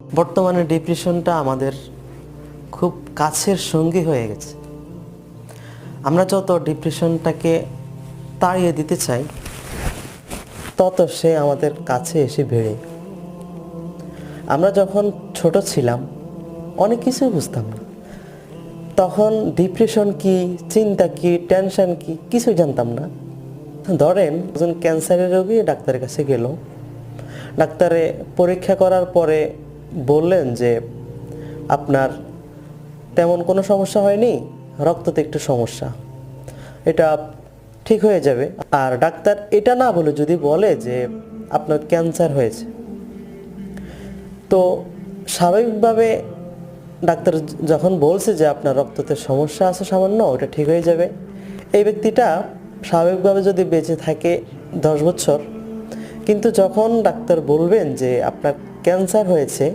বর্তমানে ডিপ্রেশনটা আমাদের খুব কাছের সঙ্গী হয়ে গেছে। আমরা যত ডিপ্রেশনটাকে তাড়িয়ে দিতে চাই, তত সে আমাদের কাছে এসে ভিড়ে। আমরা যখন ছোট ছিলাম, অনেক কিছুই বুঝতাম না। তখন ডিপ্রেশন কি, চিন্তা কি, টেনশন কি, কিছু জানতাম না। ধরেন একজন ক্যান্সারের রোগী ডাক্তারের কাছে গেল, ডাক্তারে পরীক্ষা করার পরে বললেন যে আপনার তেমন কোনো সমস্যা হয়নি, রক্ততে একটু সমস্যা, এটা ঠিক হয়ে যাবে। আর ডাক্তার এটা না বলে যদি বলে যে আপনার ক্যান্সার হয়েছে, তো স্বাভাবিকভাবে ডাক্তার যখন বলছে যে আপনার রক্ততে সমস্যা আছে সামান্য, ওটা ঠিক হয়ে যাবে, এই ব্যক্তিটা স্বাভাবিকভাবে যদি বেঁচে থাকে 10 বছর, কিন্তু যখন ডাক্তার বলবেন যে আপনার ক্যান্সার হয়েছে,